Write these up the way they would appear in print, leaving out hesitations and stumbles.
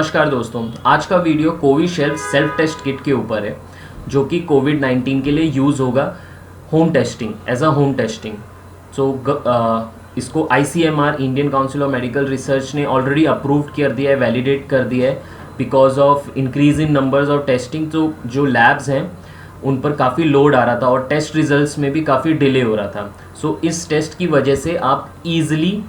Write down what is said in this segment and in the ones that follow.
नमस्कार दोस्तों, आज का video Covishield self test kit के ऊपर है जो कि कोविड-19 के लिए यूज़ होगा home testing as a home testing. इसको ICMR Indian council of medical research ने ऑलरेडी अप्रूव कर दिया है, वैलिडेट कर दिया है because of increase in numbers of testing. तो जो लैब्स हैं उन पर काफ़ी लोड आ रहा था और टेस्ट रिजल्ट्स में भी काफ़ी डिले हो रहा था। सो इस टेस्ट की वजह से आप ईजिली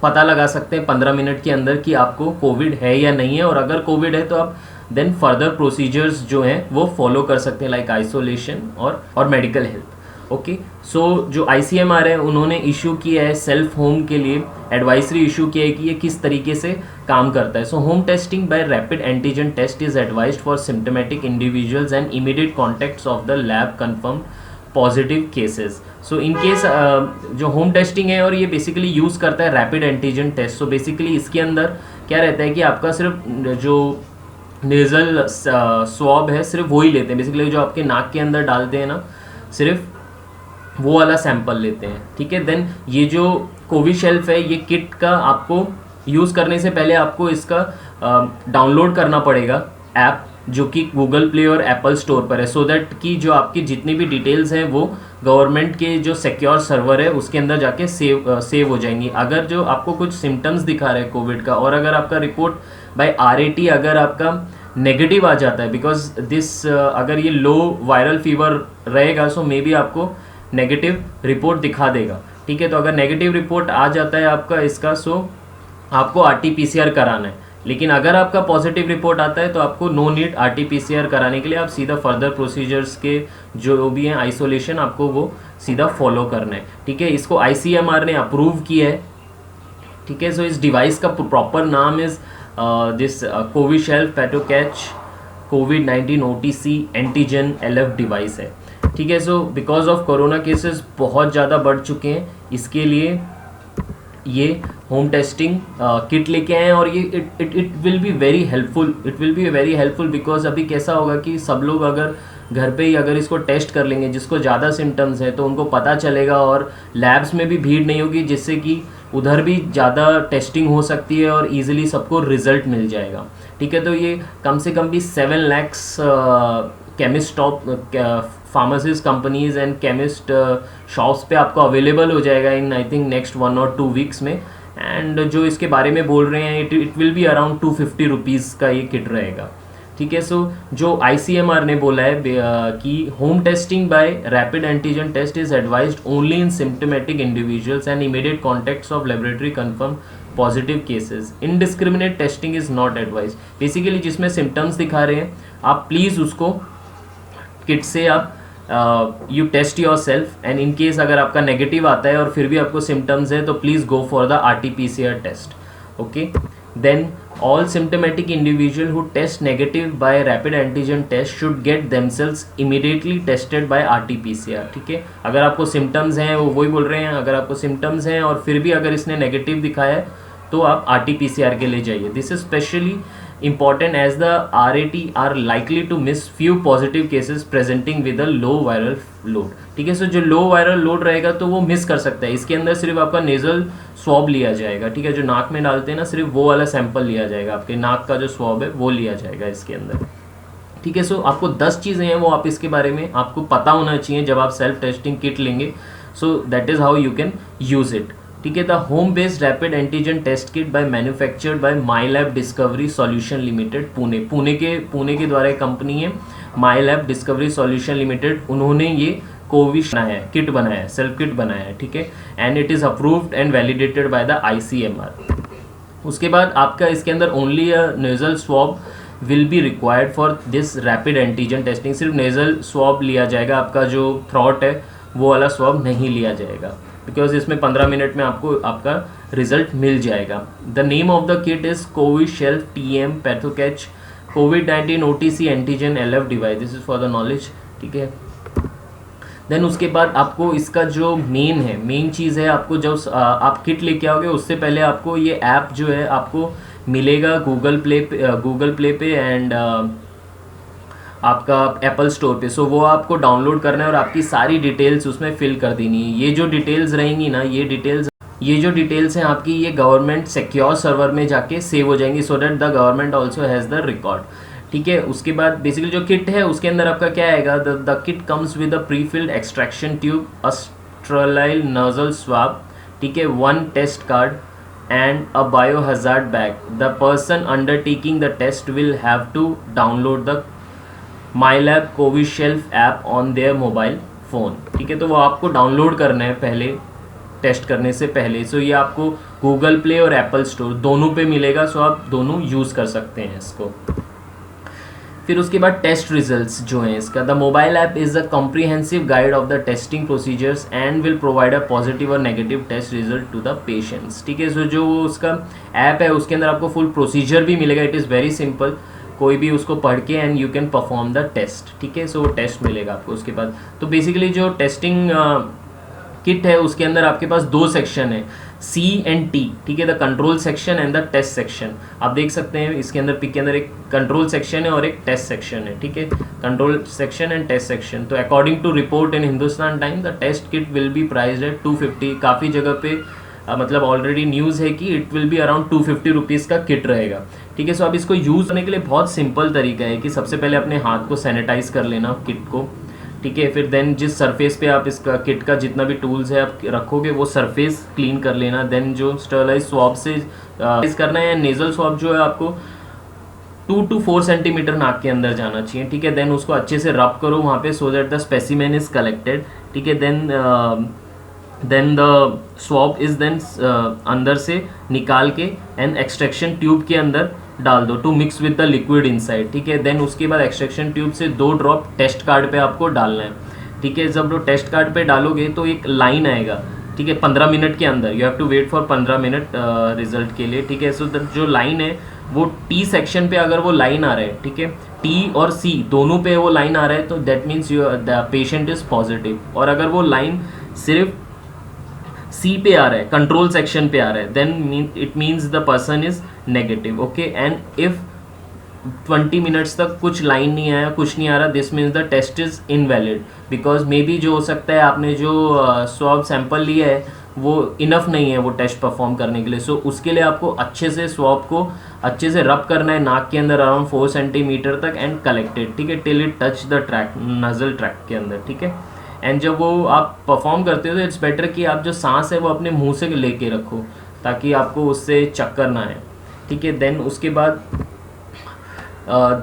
पता लगा सकते हैं 15 मिनट के अंदर कि आपको कोविड है या नहीं है, और अगर कोविड है तो आप देन फर्दर प्रोसीजर्स जो हैं वो फॉलो कर सकते हैं, लाइक आइसोलेशन और मेडिकल हेल्प। ओके, सो जो ICMR है उन्होंने इशू किया है सेल्फ होम के लिए एडवाइजरी इशू किया है कि ये किस तरीके से काम करता है। So home testing by rapid antigen test is advised for symptomatic individuals and immediate contacts of the lab confirm positive cases. So in case जो होम टेस्टिंग है और ये बेसिकली यूज़ करता है rapid antigen test. So basically इसके अंदर क्या रहता है कि आपका सिर्फ जो नेज़ल स्वॉब है सिर्फ वो ही लेते हैं, बेसिकली जो आपके नाक के अंदर डालते हैं ना, सिर्फ वो वाला सैंपल लेते हैं। ठीक है, देन ये जो कोविशील्ड है ये किट का आपको यूज़ करने से पहले आपको इसका डाउनलोड करना पड़ेगा ऐप जो कि गूगल प्ले और एप्पल स्टोर पर है, सो दैट कि जो आपकी जितनी भी डिटेल्स हैं वो गवर्नमेंट के जो सिक्योर सर्वर है उसके अंदर जाके सेव हो जाएंगी। अगर जो आपको कुछ सिम्टम्स दिखा रहे हैं कोविड का और अगर आपका रिपोर्ट बाय RAT अगर आपका नेगेटिव आ जाता है, बिकॉज दिस अगर ये लो वायरल फीवर रहेगा सो मे बी आपको नेगेटिव रिपोर्ट दिखा देगा। ठीक है, तो अगर नेगेटिव रिपोर्ट आ जाता है आपका इसका, सो आपको RT-PCR कराना है। लेकिन अगर आपका पॉजिटिव रिपोर्ट आता है तो आपको नो नीड RT-PCR कराने के लिए, आप सीधा फर्दर प्रोसीजर्स के जो भी हैं आइसोलेशन आपको वो सीधा फॉलो करना है। ठीक है, इसको ICMR ने अप्रूव किया है। ठीक है, सो इस डिवाइस का प्रॉपर नाम इज दिस कोविशील्ड पैटोकैच COVID-19 OTC antigen LF device है। ठीक है, so because of corona cases बहुत ज़्यादा बढ़ चुके हैं, इसके लिए ये होम टेस्टिंग किट लेके आए हैं और ये it will be very helpful because अभी कैसा होगा कि सब लोग अगर घर पे ही अगर इसको टेस्ट कर लेंगे, जिसको ज़्यादा सिम्टम्स है तो उनको पता चलेगा और लैब्स में भी भीड़ नहीं होगी, जिससे कि उधर भी ज़्यादा टेस्टिंग हो सकती है और ईजिली सबको रिजल्ट मिल जाएगा। ठीक है, तो ये कम से कम भी 7 lakh chemist top pharmacist companies and chemist shops पे आपको अवेलेबल हो जाएगा इन आई थिंक नेक्स्ट 1 और 2 वीक्स में। एंड जो इसके बारे में बोल रहे हैं it will be around 250 rupees का ये किट रहेगा। ठीक है, सो जो ICMR ने बोला है कि home testing by rapid antigen test is advised only in symptomatic individuals and immediate contacts of laboratory confirm positive cases. Indiscriminate testing is not advise. Basically जिसमें सिम्टम्स दिखा रहे हैं आप प्लीज़ उसको किट से आप you test yourself, and in case अगर आपका नेगेटिव आता है और फिर भी आपको सिम्टम्स है तो please go for the RT-PCR test. Okay, then all symptomatic individual who test negative by rapid antigen test should get themselves immediately tested by RT-PCR। ठीक है, अगर आपको सिम्टम्स हैं, वो वही बोल रहे हैं, अगर आपको सिम्टम्स हैं और फिर भी अगर इसने नेगेटिव दिखाया है तो आप RT-PCR के लिए जाइए। This is specially important as the RAT are likely to miss few positive cases presenting with a low viral load। ठीक है, सो जो लो वायरल लोड रहेगा तो वो मिस कर सकता है। इसके अंदर सिर्फ आपका नेजल स्वॉब लिया जाएगा। ठीक है, जो नाक में डालते हैं ना, सिर्फ वो वाला सैंपल लिया जाएगा, आपके नाक का जो स्वॉब है वो लिया जाएगा इसके अंदर। ठीक है, सो आपको 10 चीज़ें हैं वो आप इसके बारे में आपको पता होना चाहिए जब आप सेल्फ टेस्टिंग किट लेंगे। So that is how you can use it. ठीक है, the home based rapid antigen test kit by manufactured by Mylab Discovery Solution Limited Pune के द्वारा एक कंपनी है माईलैब डिस्कवरी सॉल्यूशन लिमिटेड, उन्होंने ये किट बनाया है, सेल्फ किट बनाया है। ठीक है, and it is approved and validated by the ICMR। उसके बाद आपका इसके अंदर only a nasal swab will be required for this rapid antigen testing. सिर्फ नेजल स्वॉब लिया जाएगा, आपका जो थ्रॉट है वो वाला स्वॉब नहीं लिया जाएगा, बिकॉज इसमें 15 मिनट में आपको आपका रिजल्ट मिल जाएगा। The name of the kit is Covishield TM पैथोकैच COVID-19 OTC antigen LF device. This is for the knowledge. ठीक है, देन उसके बाद आपको इसका जो मेन चीज़ है, आपको जब आप किट लेके आओगे उससे पहले आपको ये ऐप जो है आपको मिलेगा गूगल प्ले पे एंड आपका एप्पल स्टोर पे। सो वो आपको डाउनलोड करना है और आपकी सारी डिटेल्स उसमें फिल कर देनी है। ये जो डिटेल्स रहेंगी ना, ये डिटेल्स ये जो डिटेल्स हैं आपकी ये गवर्नमेंट सिक्योर सर्वर में जाके सेव हो जाएंगी, सो that the government also has the record. ठीक है, उसके बाद बेसिकली जो किट है उसके अंदर आपका क्या आएगा, the kit comes with a pre filled extraction tube, a sterile nozzle swab, ठीक है, 1 test card and a biohazard bag. The person undertaking the test will have to download the Mylab Covishield app on their mobile phone. ठीक है, तो वो आपको download करना है पहले टेस्ट करने से पहले। सो ये आपको गूगल प्ले और एप्पल स्टोर दोनों पे मिलेगा, सो आप दोनों यूज़ कर सकते हैं इसको। फिर उसके बाद टेस्ट रिजल्ट्स जो हैं इसका, the mobile app is a comprehensive guide of the testing procedures and will provide a positive और negative test result to the patients. ठीक है, सो जो उसका ऐप है उसके अंदर आपको फुल प्रोसीजर भी मिलेगा, इट इज़ वेरी सिंपल, कोई भी उसको पढ़ के and you can perform the test. ठीक है, सो वो टेस्ट मिलेगा आपको उसके बाद। तो बेसिकली जो टेस्टिंग किट है उसके अंदर आपके पास 2 सेक्शन है, C एंड T। ठीक है, the control section and the test section. आप देख सकते हैं इसके अंदर पिक के अंदर एक कंट्रोल सेक्शन है और एक टेस्ट सेक्शन है। ठीक है, control section and test section. तो according to report in Hindustan time the test kit will be priced at 250। काफ़ी जगह पे मतलब ऑलरेडी न्यूज़ है कि it will be around 250 rupees का किट रहेगा। ठीक है, सो अब इसको यूज़ करने के लिए बहुत सिंपल तरीका है कि सबसे पहले अपने हाथ को सैनिटाइज कर लेना किट को। ठीक है, फिर देन जिस सरफेस पे आप इसका किट का जितना भी टूल्स है आप रखोगे वो सरफेस क्लीन कर लेना। देन जो स्टरलाइज स्वॉब से करना है, नेजल स्वॉब जो है आपको 2 to 4 सेंटीमीटर नाक के अंदर जाना चाहिए। ठीक है, देन उसको अच्छे से रब करो वहाँ पे, so that the specimen is collected. ठीक है, then the swab is then अंदर से निकाल के एंड एक्सट्रैक्शन ट्यूब के अंदर डाल दो to mix with the liquid inside. ठीक है, देन उसके बाद एक्सट्रैक्शन ट्यूब से 2 ड्रॉप टेस्ट कार्ड पे आपको डालना है। ठीक है, जब वो टेस्ट कार्ड पे डालोगे तो एक लाइन आएगा। ठीक है, 15 मिनट के अंदर you have to wait for 15 minute result के लिए। ठीक है, सो जो लाइन है वो टी सेक्शन पे अगर वो लाइन आ रहा है, ठीक है, टी और सी दोनों पे वो लाइन आ रहा है तो that means the patient is positive. और अगर वो लाइन सिर्फ सी पे आ रहा है, कंट्रोल सेक्शन पे आ रहा है, then it means the person is negative. Okay, and if 20 minutes तक कुछ लाइन नहीं आया, कुछ नहीं आ रहा, this means the test is invalid, because maybe जो हो सकता है आपने जो स्वॉब सैंपल लिया है वो इनफ नहीं है वो टेस्ट परफॉर्म करने के लिए। सो उसके लिए आपको अच्छे से स्वॉब को अच्छे से रब करना है नाक के अंदर अराउंड 4 सेंटीमीटर तक एंड कलेक्टेड। ठीक है, till it touch the track, nasal track के अंदर। ठीक है, एंड जब वो आप परफॉर्म करते हो तो इट्स बेटर कि आप जो सांस है वो अपने मुंह से लेके रखो ताकि आपको उससे चक्कर ना आए। ठीक है, देन उसके बाद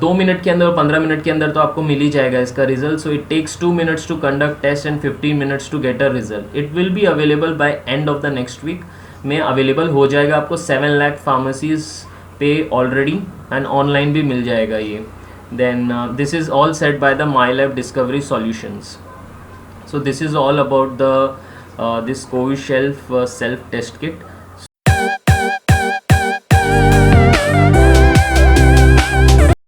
2 मिनट के अंदर और 15 मिनट के अंदर तो आपको मिल ही जाएगा इसका result. So it takes 2 minutes to conduct test and 15 minutes to get a result. It will be available by end of the next week में अवेलेबल हो जाएगा आपको 7 लाख फार्मेसीज पे ऑलरेडी, एंड ऑनलाइन भी मिल जाएगा ये। Then this is all set by the Mylab discovery solutions. So this is all about the this Covishelf self test kit.